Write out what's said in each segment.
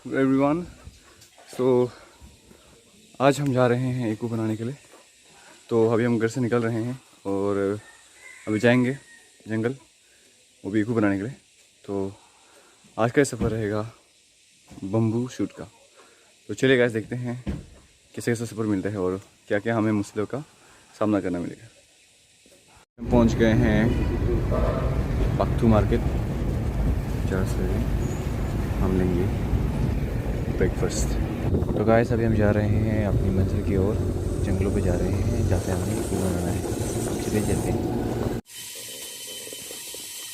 Everyone. सो आज हम जा रहे हैं ईको बनाने के लिए। तो अभी हम घर से निकल रहे हैं और अभी जाएंगे जंगल, वो भी ईको बनाने के लिए। तो आज का सफ़र रहेगा बम्बू शूट का। तो चलिए गाइस, देखते हैं कैसे कैसा सफ़र मिलता है और क्या क्या हमें मुश्किलों का सामना करना मिलेगा। हम पहुंच गए हैं पख्तू मार्केट, जहाँ से हम लेंगे ब्रेकफास्ट। तो गाइस, अभी हम जा रहे हैं अपनी मंजिल की ओर, जंगलों पे जा रहे हैं जहाँ पे हमें ईको बनाना है। चलिए चलते हैं।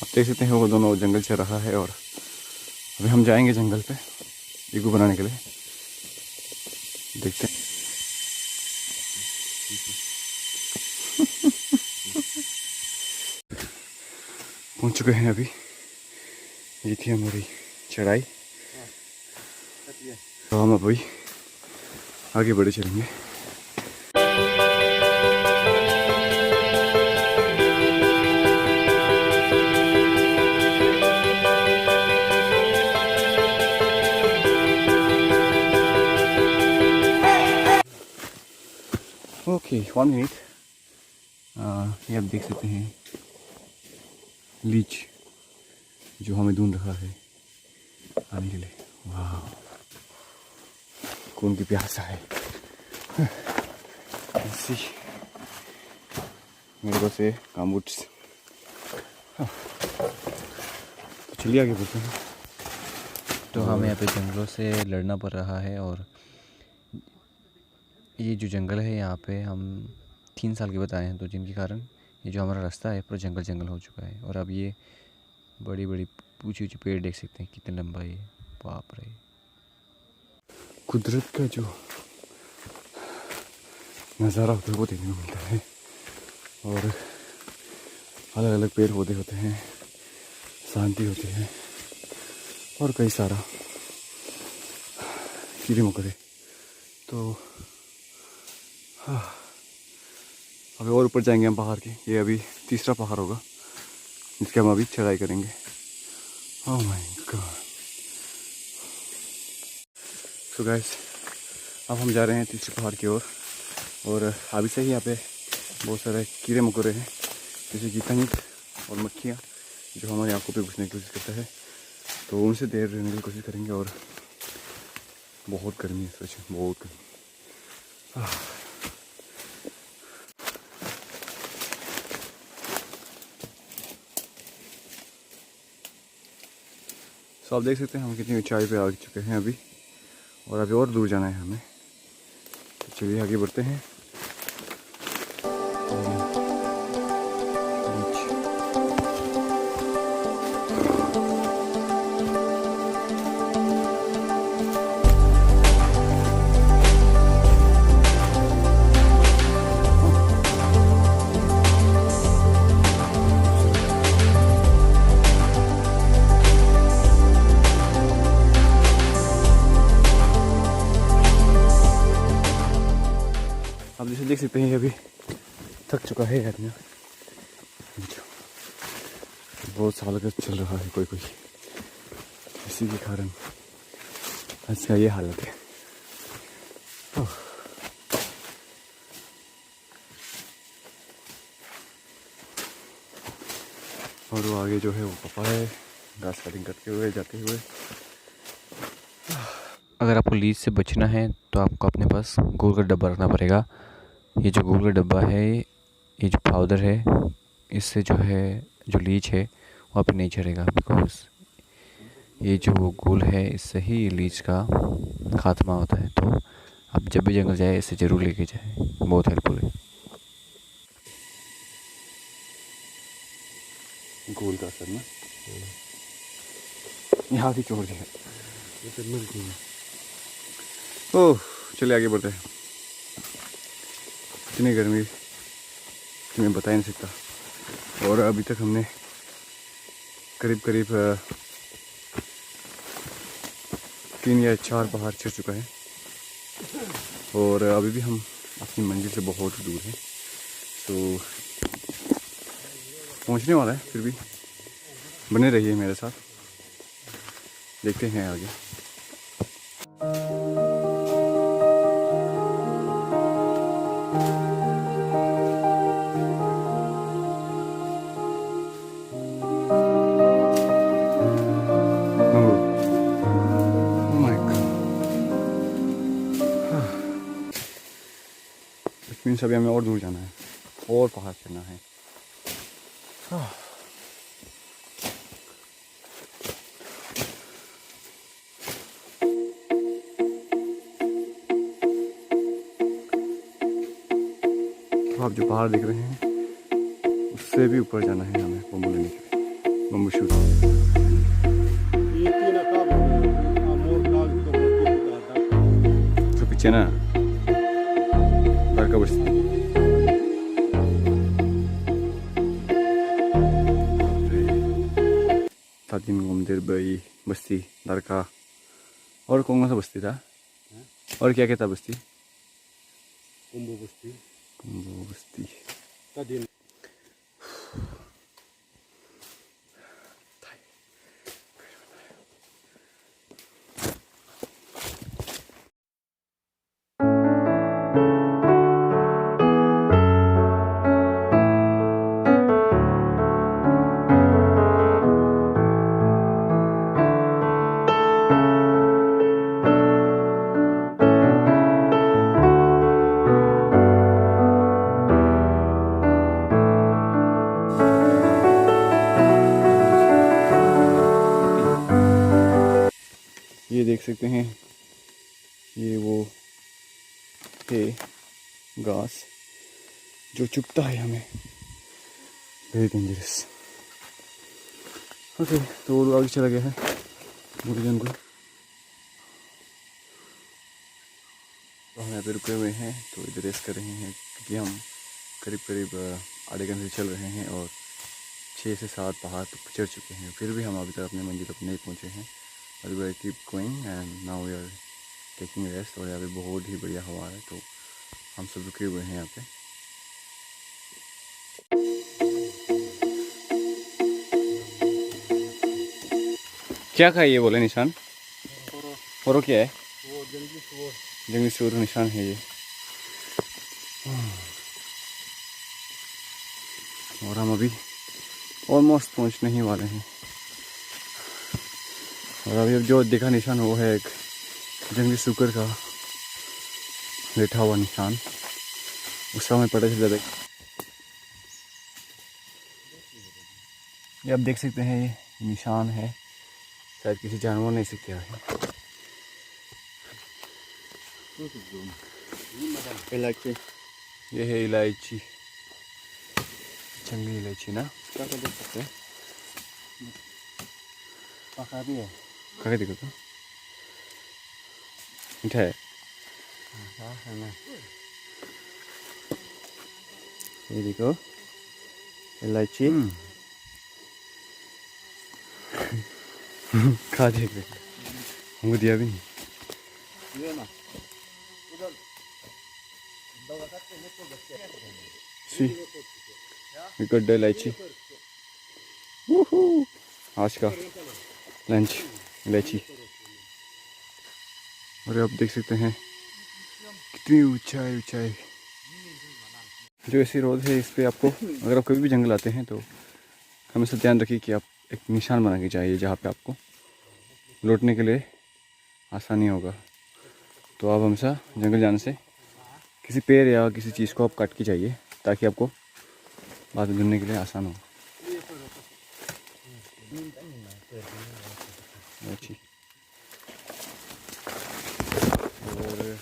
आप देख सकते हैं वो दोनों जंगल चल रहा है और अभी हम जाएंगे जंगल पे ईको बनाने के लिए। देखते हैं। पहुंच चुके हैं अभी। ये थी हमारी चढ़ाई, तो हम अभी आगे बढ़े चलेंगे। Okay, 1 minute. ये आप देख सकते हैं लीच जो हमें ढूंढ रहा है आने के लिए। वाह, कौन की प्यासा है। ऐसी मेरे पास है कामबूट्स। तो चलिए आगे बढ़ते हैं। तो हमें यहाँ पे जंगलों से लड़ना पड़ रहा है और ये जो जंगल है यहाँ पे हम 3 साल के बताए हैं, तो जिनके कारण ये जो हमारा रास्ता है पूरा जंगल जंगल हो चुका है। और अब ये बड़ी बड़ी ऊंची ऊंची पेड़ देख सकते हैं कितने लंबा है। बाप रे, कुदरत का जो नज़ारा होता है वो देखने को मिलता है। और अलग अलग पेड़ पौधे होते हैं, शांति होती है और कई सारा कीड़े मकोड़े। तो हाँ, अभी और ऊपर जाएंगे हम पहाड़ के। ये अभी तीसरा पहाड़ होगा जिसके हम अभी चढ़ाई करेंगे। Oh my God. So guys, अब हम जा रहे हैं तीसरे पहाड़ की ओर। और अभी से ही यहाँ पे बहुत सारे कीड़े मकोड़े हैं, जैसे कि कंक और मक्खियाँ जो हमारी आंखों पे घुसने की कोशिश करता है। तो उनसे देर रहने की कोशिश करेंगे। और बहुत गर्मी है, सच बहुत गर्मी। तो आप देख सकते हैं हम कितनी ऊंचाई पे आ चुके हैं अभी, और अभी और दूर जाना है हमें। तो चलिए आगे बढ़ते हैं। आप जैसे देख सकते हैं अभी थक चुका है आदमी। बहुत साल का चल रहा है कोई इसी के कारण आज का ये हालत है। और वो आगे जो है वो पापा है, घास कटिंग करते हुए जाते हुए। अगर आपको लीच से बचना है तो आपको अपने पास गोल का डब्बा रखना पड़ेगा। ये जो गोल का डब्बा है, ये जो पाउडर है, इससे जो है जो लीच है वहाँ पे नहीं चढ़ेगा। बिकॉज ये जो गोल है इससे ही लीच का खात्मा होता है। तो आप जब भी जंगल जाए इसे ज़रूर लेके जाए, बहुत हेल्पफुल है। गोल का असर ना यहाँ की चोर है। ओह, चलिए आगे बढ़ते हैं। इतनी गर्मी कि मैं बता ही नहीं सकता। और अभी तक हमने करीब 3 या 4 पहाड़ चढ़ चुका है और अभी भी हम अपनी मंजिल से बहुत दूर हैं। तो पहुंचने वाला है, फिर भी बने रहिए मेरे साथ, देखते हैं आगे। मीन्स अभी हमें और दूर जाना है और पहाड़ चढ़ना है। तो आप जो पहाड़ देख रहे हैं उससे भी ऊपर जाना है हमें बम्बू लेने के लिए, बम्बू शूट। तो पीछे ना का बस्ती, तातिन मंदिर बई बस्ती दरका, और कौन सा बस्ती था और क्या क्या था बस्ती? कुंभो बस्ती, कुंभो बस्ती। ये देख सकते हैं, ये वो है घास जो चुभता है हमें, वेरी डेंजरस। ओके, तो वो आगे चला गया है पूरे जंगल। तो हम यहाँ पे रुके हुए हैं, तो इधर रेस्ट कर रहे हैं क्योंकि हम करीब करीब आधे घंटे से चल रहे हैं और 6 से 7 पहाड़ तो चढ़ चुके हैं, फिर भी हम अभी तक अपने मंजिल पर नहीं पहुँचे हैं। अभी we keep going and now we are taking rest. और यहाँ पे बहुत ही बढ़िया हवा है, तो हम सब रुके हुए हैं यहाँ पे। क्या खाई ये बोले निशान? फोरो क्या है? वो जंगली सूर निशान है ये। और हम अभी ऑलमोस्ट पहुंचने ही वाले हैं। और अभी जो देखा निशान वो है एक जंगली सूकर का लेटा हुआ निशान। उसका हमें पता चल जाता है। ये आप देख सकते हैं, ये निशान है, शायद किसी जानवर ने इसे किया है। इलायची, ये है इलायची, जंगली इलायची ना, क्या कर सकते हैं? पका भी है, खा देखो तो मीठा है। है ना? ये देखो इलायची। खा देख हमको दिया भी नहीं। ये ना सी गड्ढा इलायची, आज का लंच इलायची। और आप देख सकते हैं कितनी ऊंचाई ऊंचाई। जो ऐसी रोड है इस पे आपको, अगर आप कभी भी जंगल आते हैं तो हमेशा ध्यान रखिए कि आप एक निशान बना के जाइए जहाँ पे आपको लौटने के लिए आसानी होगा। तो आप हमेशा जंगल जाने से किसी पेड़ या किसी चीज़ को आप काट के जाइए ताकि आपको बाद में ढूंढने के लिए आसान हो। अच्छी और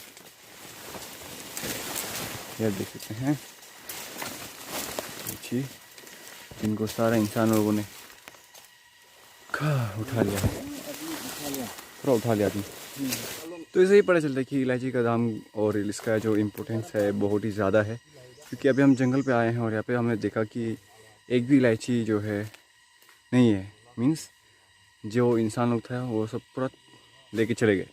यह देख सकते हैं अच्छी, जिनको सारे इंसान लोगों ने उठा लिया है, पूरा उठा लिया आदमी। तो इससे ही पता चलता है कि इलायची का दाम और इसका जो इम्पोर्टेंस है बहुत ही ज़्यादा है। क्योंकि अभी हम जंगल पे आए हैं और यहाँ पे हमने देखा कि एक भी इलायची जो है नहीं है। मीन्स जो इंसान लोग था वो सब पूरा लेके चले गए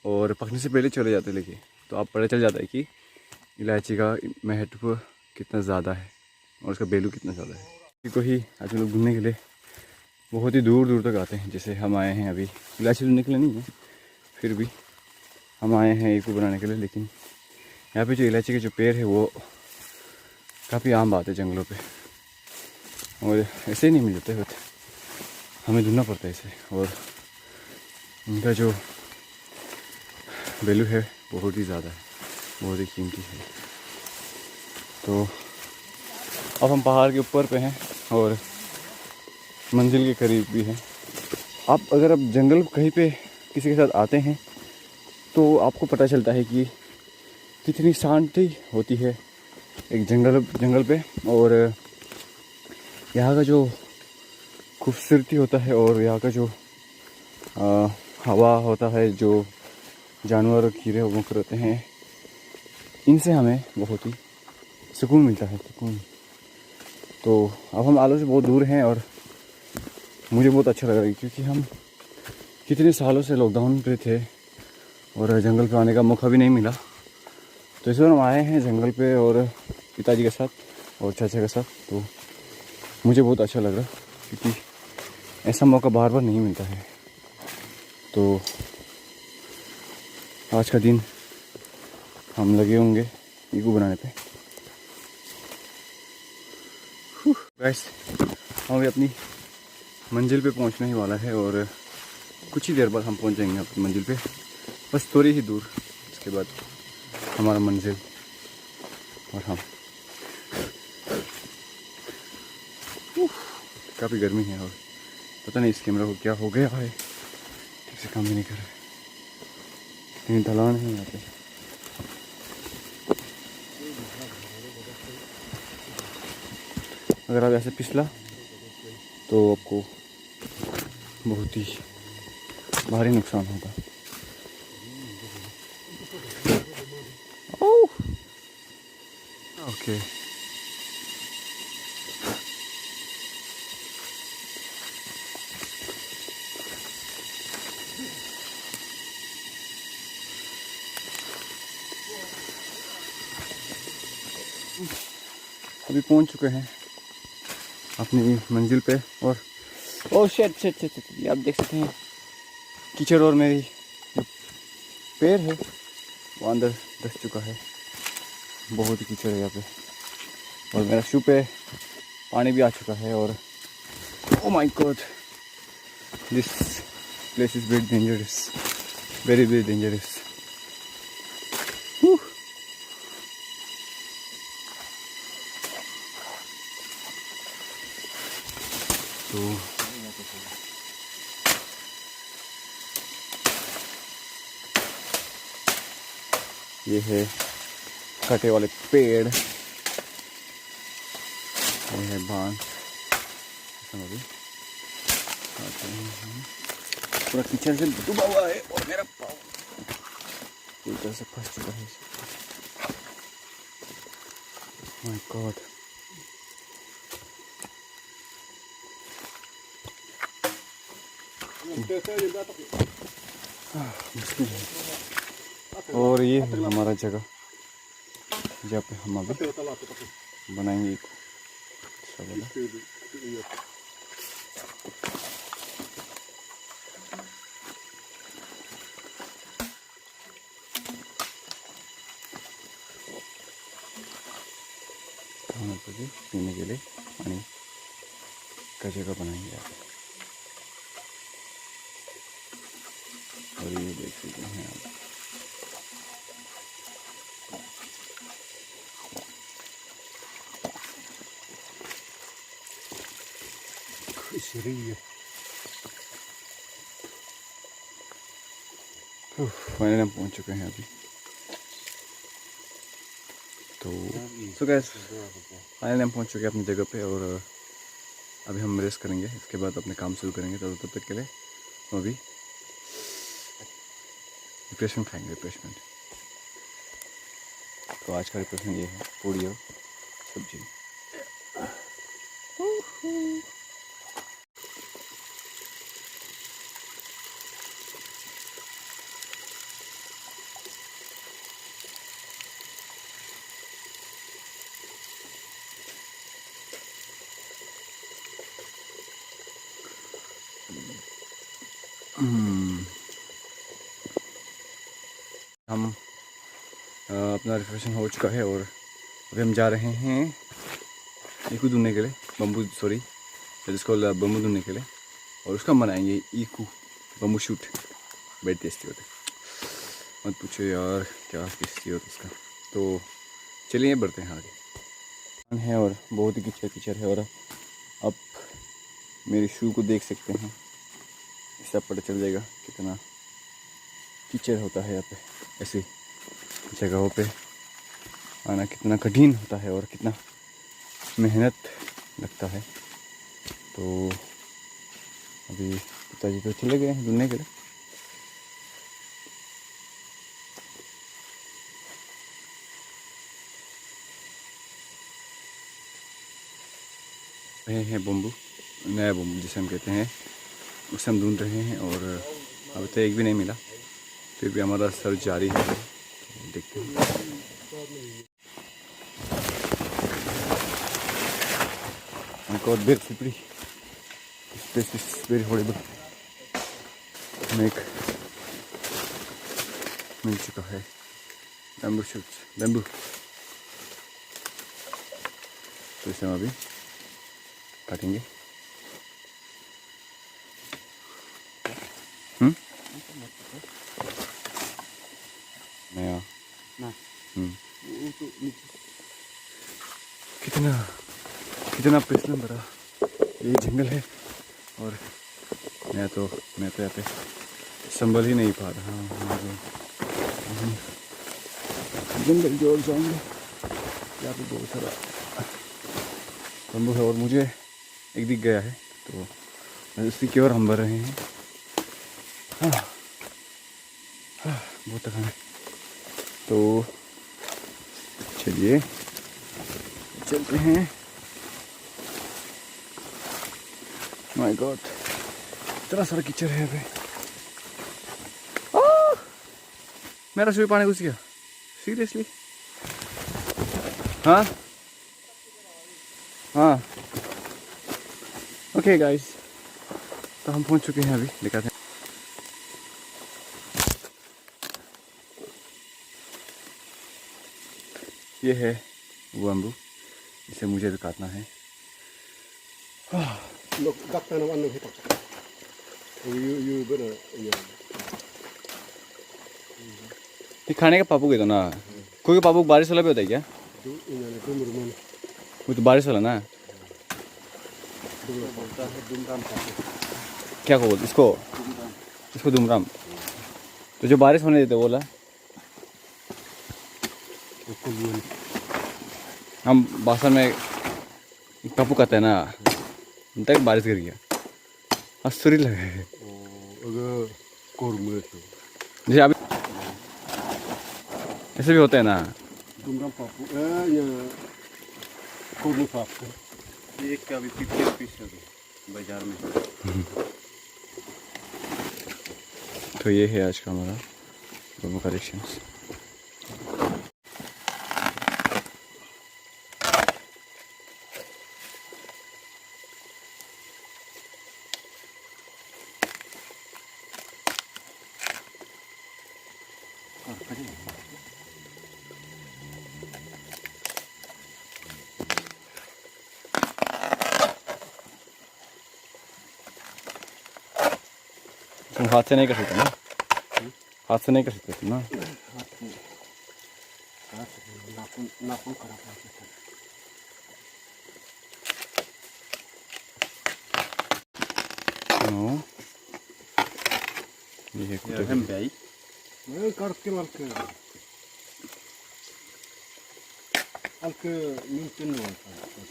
और पकने से पहले चले जाते लेके। तो आप पता चल जाता है कि इलायची का महत्व कितना ज़्यादा है और उसका वैल्यू कितना ज़्यादा है। इसी को ही आज लोग घूमने के लिए बहुत ही दूर दूर तक आते हैं। जैसे हम आए हैं अभी, इलायची ढूंढने के लिए नहीं है, फिर भी हम आए हैं ईको बनाने के लिए। लेकिन यहाँ पे जो इलायची के जो पेड़ है वो काफ़ी आम बात है जंगलों पे, और ऐसे ही नहीं मिल जाते, बट हमें ढूंढना पड़ता है इसे। और इनका जो वैल्यू है बहुत ही ज़्यादा है, बहुत ही कीमती है। तो अब हम पहाड़ के ऊपर पे हैं और मंजिल के करीब भी हैं। आप अगर अब जंगल कहीं पे किसी के साथ आते हैं तो आपको पता चलता है कि कितनी शांति होती है एक जंगल पे, और यहाँ का जो खूबसूरती होता है और यहाँ का जो हवा होता है, जो जानवर कीड़े मुकर होते हैं, इनसे हमें बहुत ही सुकून मिलता है, सुकून। तो अब हम आलू से बहुत दूर हैं और मुझे बहुत अच्छा लग रहा है क्योंकि हम कितने सालों से लॉकडाउन पे थे और जंगल पे आने का मौका भी नहीं मिला। तो इस बार हम आए हैं जंगल पे और पिताजी के साथ और चाचा के साथ। तो मुझे बहुत अच्छा लग रहा क्योंकि ऐसा मौका बार बार नहीं मिलता है। तो आज का दिन हम लगे होंगे ईगू बनाने पे। गाइस, हम अभी अपनी मंजिल पे पहुंचने ही वाला है और कुछ ही देर बाद हम पहुंच जाएंगे अपनी मंजिल पे, बस थोड़ी ही दूर। इसके बाद हमारा मंजिल और हम। काफ़ी गर्मी है और पता नहीं इस कैमरा को क्या हो गया है, ठीक से काम भी नहीं कर रहा है। कहीं ढलान है यहाँ पे। अगर आप ऐसे फिसला तो आपको बहुत ही भारी नुकसान होगा। ओह, ओके। अभी पहुंच चुके हैं अपनी मंजिल पे और ओह शिट शिट शिट, ये आप देख सकते हैं कीचड़ और मेरी जो पैर है वो अंदर धस चुका है। बहुत ही कीचड़ है यहाँ पे और मेरा शू पे पानी भी आ चुका है। और oh my God, this place is very dangerous, very very dangerous. तो ये है कटे वाले पेड़, ये है बांस। पूरा कीचड़ से डूबा हुआ है और मेरा पाँव पूरी तरह से फंस चुका है। माय गॉड, मुश्किल है। और ये है हमारा जगह जहाँ पे हम अभी बनाएंगे एक अच्छा वाला। खाने को भी पीने के लिए पानी का जगह बनाएंगे यहाँ पे। और ये देख सकते हैं आप, फाइनली हम पहुंच चुके हैं अभी। तो गैस फाइनली हम पहुंच चुके हैं अपनी जगह पे और अभी हम रेस्ट करेंगे। इसके बाद अपने काम शुरू करेंगे। तो तब तक के लिए हम अभी रिफ्रेशमेंट खाएंगे, रिफ्रेशमेंट। तो आज का रिफ्रेशमेंट ये है पूड़ी और सब्जी। हम अपना रिफ्रेशन हो चुका है और अभी हम जा रहे हैं ईकू ढूंढने के लिए, बम्बू सॉरी जिसको बम्बू ढूंढने के लिए, और उसका बनाएंगे ईकू बम्बू शूट। बेड टेस्टी होता है, मत पूछो यार क्या टेस्टी होता है उसका। तो चलिए बढ़ते हैं आगे। है और बहुत ही कीचड़ कीचड़ है। और आप मेरे शू को देख सकते हैं, इससे पता चल जाएगा कितना कीचड़ होता है यहाँ पे। ऐसी जगहों पे आना कितना कठिन होता है और कितना मेहनत लगता है। तो अभी पिताजी तो चले गए हैं ढूंढने के लिए। रहे हैं बम्बू, नया बम्बू जिसे हम कहते हैं, उसे हम ढूंढ रहे हैं। और अभी तो एक भी नहीं मिला, फिर भी हमारा सर्च जारी है। तो देखते हैं। I got very slippery. This place is very horrible. हमें एक मिल चुका है बैम्बू शूट्स, बैम्बू। तो इसे हम अभी काटेंगे। नया Nah, untuk कितना कितना पिछला बड़ा ये जंगल है। और मैं तो यहाँ पे संभल ही नहीं पा रहा हूँ। जंगल जोड़ जाएंगे। यहाँ पे बहुत सारा बम्बू है और मुझे एक दिख गया है, तो उसी की ओर हम बढ़ रहे हैं। बहुत थकान है। तो चलिए चलते हैं। माय गॉड, इतना सारा कीचड़ है यहाँ पे। मेरा सुई पानी घुस गया, सीरियसली? हाँ हाँ, ओके गाइस, तो हम पहुंच चुके हैं। अभी दिखाते हैं। ये है वो बम्बू जिसे मुझे भी काटना है। look, doctor naman nung hitok. You better, ये खाने का पापू तो ना, कोई पापू बारिश वाला भी होता है क्या? वो तो बारिश वाला ना। बोलता है दुमराम पापू। क्या को बोलते इसको? इसको दुमराम। तो जो बारिश होने देते बोला, हम बासन में पापू कहते हैं ना, तक बारिश गिर गया, आश्चर्य लगा है। जैसे अभी ऐसे भी होता है ना। दुमराम पापू ये कोरमू पापू ये क्या भी 50 पीस है बाजार में। तो ये है आज का हमारा बम्बू कलेक्शंस। तुम हाथ से नहीं कर सकते ना, हाथ से नहीं कर सकते तुम ना। नाखून खराब हो सकता है। ये है कुत्ते है भाई मैं करके मालके alke minten no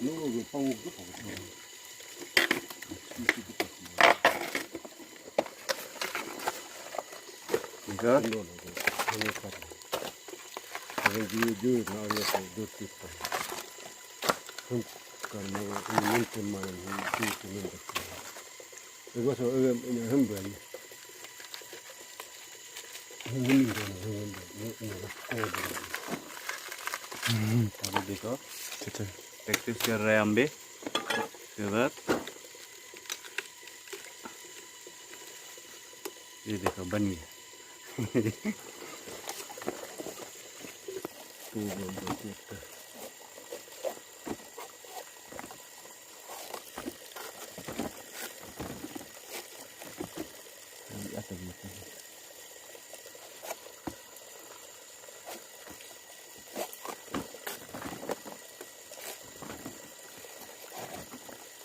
no go pang go का जो ना ये दो तीन हम करना minten मान minten एक बार हम भाई अभी देखो प्रैक्टिस कर रहे हैं अम्बे उसके बाद ये देखो बन गया।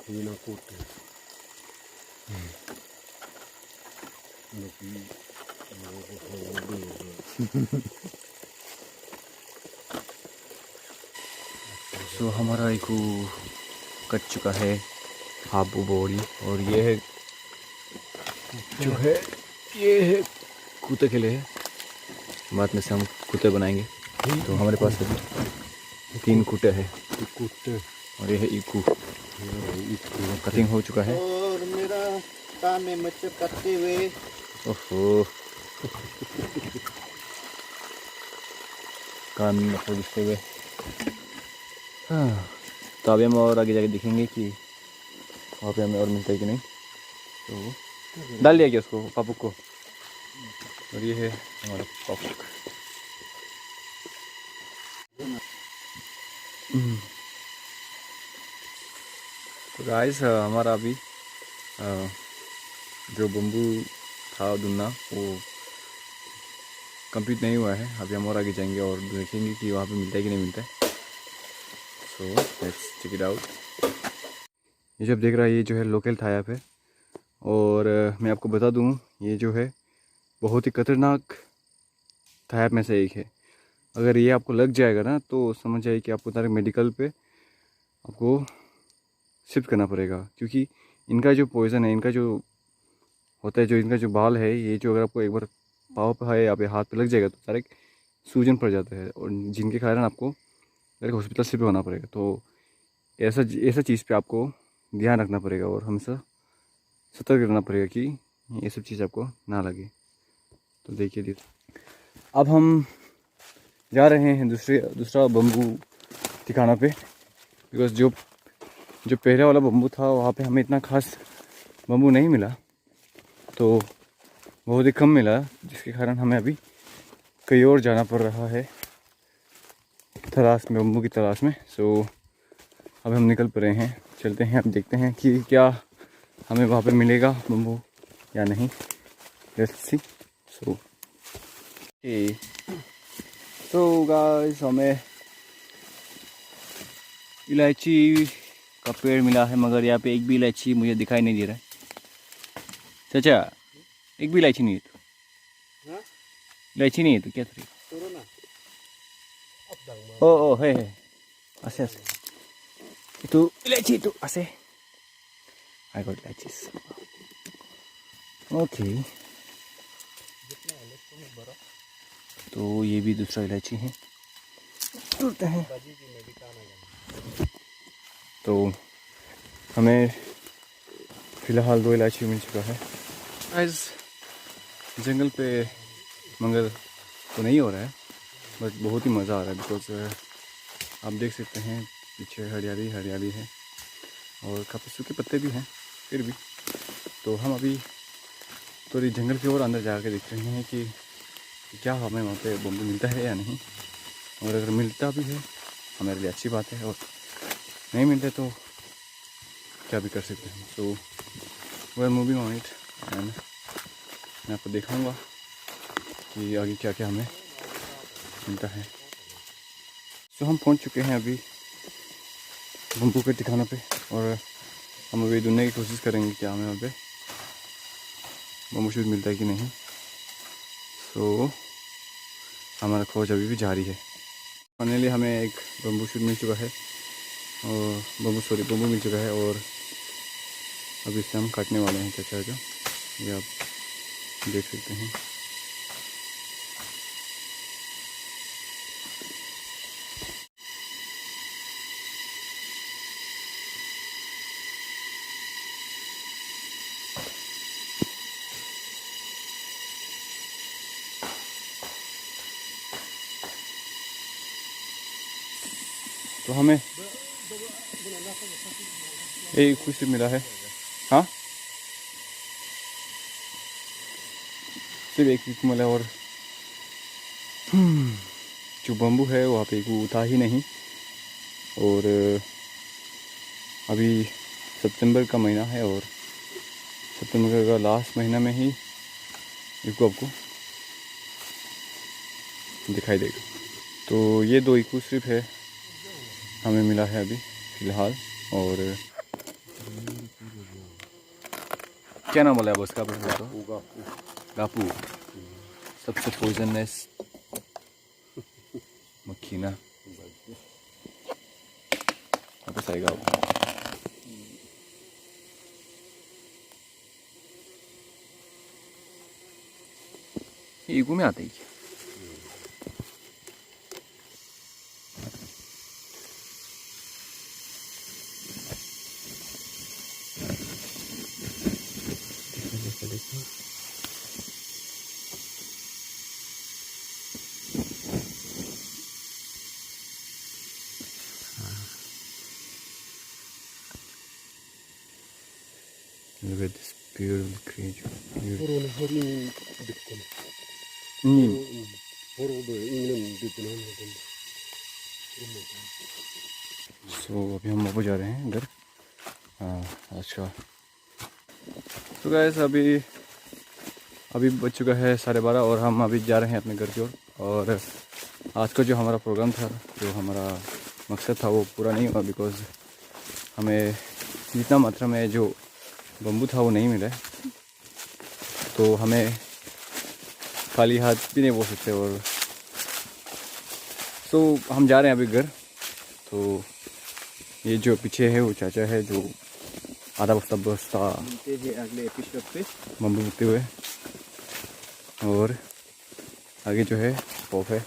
बिना कोटे सो हमारा एक कट चुका है हाफ बोरी, और ये है जो है ये है कुत्ते के लिए है। बाद में से हम कुत्ते बनाएंगे। तो हमारे पास अभी 3 कुत्ते हैं कोटे और ये है इकू। कटिंग हो चुका है। और मेरा काम में मच्छर काटते हुए ओहो, कान में घुसते हुए। हाँ, तो अभी हम और आगे जाके देखेंगे कि वहाँ पे हमें और मिलता है कि नहीं। तो डाल दिया क्या उसको, पापुक को। और ये है हमारा पापुक। तो गाइस हमारा अभी जो बम्बू था दुन्ना वो कंप्लीट नहीं हुआ है। अभी हम और आगे जाएंगे और देखेंगे कि वहाँ पे मिलता है कि नहीं मिलता है। So let's check it out. ये जब देख रहा है ये जो है लोकल थायप है, और मैं आपको बता दूँ ये जो है बहुत ही खतरनाक थायप में से एक है। अगर ये आपको लग जाएगा ना तो समझ जाइए कि आपको डायरेक्ट मेडिकल पे आपको शिफ्ट करना पड़ेगा, क्योंकि इनका जो पॉइज़न है, इनका जो होता है, जो इनका जो बाल है, ये जो अगर आपको एक बार पाँव पे है या पे हाथ पे लग जाएगा तो डायरेक्ट सूजन पड़ जाता है, और जिनके कारण आपको डायरेक्ट हॉस्पिटल शिफ्ट होना पड़ेगा। तो ऐसा ऐसा चीज़ पे आपको ध्यान रखना पड़ेगा और हमेशा सतर्क रहना पड़ेगा कि ये सब चीज़ आपको ना लगे। तो देखिए अब हम जा रहे हैं दूसरा बम्बू ठिकाना पे, बिकॉज जो पहले वाला बम्बू था वहाँ पे हमें इतना खास बम्बू नहीं मिला, तो बहुत ही कम मिला, जिसके कारण हमें अभी कहीं और जाना पड़ रहा है तलाश में, बम्बू की तलाश में। सो अब हम निकल पड़े हैं, चलते हैं, अब देखते हैं कि क्या हमें वहाँ पे मिलेगा बम्बू या नहीं। Let's see. सो गाइस हमें इलायची का पेड़ मिला है, मगर यहाँ पे एक भी इलायची मुझे दिखाई नहीं दे रहा है। चाचा एक भी इलायची नहीं है तो? इलायची नहीं है तो क्या करें? ओ है असे itu इलायची itu असे I got इलायचीज। ओके, तो ये भी दूसरा इलायची है, टूटते हैं। तो हमें फ़िलहाल 2 इलायची मिल चुका है। आज जंगल पे मंगल तो नहीं हो रहा है, बट बहुत ही मज़ा आ रहा है, बिकॉज आप देख सकते हैं पीछे हरियाली हरियाली है और काफ़ी सूखे पत्ते भी हैं फिर भी। तो हम अभी थोड़ी जंगल की ओर अंदर जाकर देख रहे हैं कि क्या हमें वहाँ पे बम्बू मिलता है या नहीं, और अगर मिलता भी है हमारे लिए अच्छी बात है, और नहीं मिलता तो क्या भी कर सकते हैं। So we are moving on it, and मैं आपको दिखाऊंगा कि आगे क्या क्या हमें मिलता है। सो हम पहुंच चुके हैं अभी बम्बू के ठिकानों पे, और हम अभी ढूंढने की कोशिश करेंगे क्या हमें वहाँ पे बम्बू शूट मिलता है कि नहीं। सो हमारा खोज अभी भी जारी है। फाइनली हमें एक बम्बू शूट मिल चुका है, और बम्बू मिल चुका है, और अभी इसे हम काटने वाले हैं। चाचा जो ये आप देख सकते हैं। तो हमें एक कुछ मिला है। हाँ, सिर्फ एक मिला, और जो बम्बू है वहाँ पे वो था ही नहीं। और अभी सितंबर का महीना है, और सितंबर का लास्ट महीना में ही इको आपको दिखाई देगा। तो ये 2 इको सिर्फ है हमें मिला है अभी फ़िलहाल, और क्या नाम बोला है उसका आप बता दो। होगा गापू सबसे पॉइजनस मक्खी ना वापस आएगा वो। ये ईगू में आते ही Look at this beautiful creature. 호로는 허리 듣거나 नीम 호로도 있는 듣거나 सो अभी हम वापस जा रहे हैं घर। अच्छा तो गाइस अभी बज चुका है 12:30 और हम अभी जा रहे हैं अपने घर की ओर। और आज का जो हमारा प्रोग्राम था, जो हमारा मकसद था, वो पूरा नहीं हुआ बिकॉज़ हमें जितना मात्रा में जो बम्बू था वो नहीं मिला। तो हमें खाली हाथ भी नहीं बोल सकते। और तो हम जा रहे हैं अभी घर। तो ये जो पीछे है वो चाचा है जो आधा बस्ता मिलते हैं अगले एपिसोड पे बम्बू बुकते हुए। और आगे जो है पॉप है।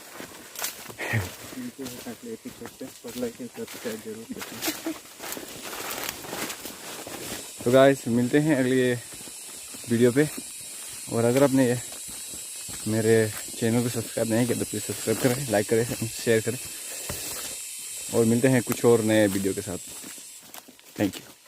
मिलते हैं अगले एपिसोड पे और लाइक एंड सब्सक्राइब जरूर करें। तो गाइस मिलते हैं अगले वीडियो पे। और अगर आपने मेरे चैनल को सब्सक्राइब नहीं किया तो प्लीज़ सब्सक्राइब करें, लाइक करें, शेयर करें। और मिलते हैं कुछ और नए वीडियो के साथ। Thank you.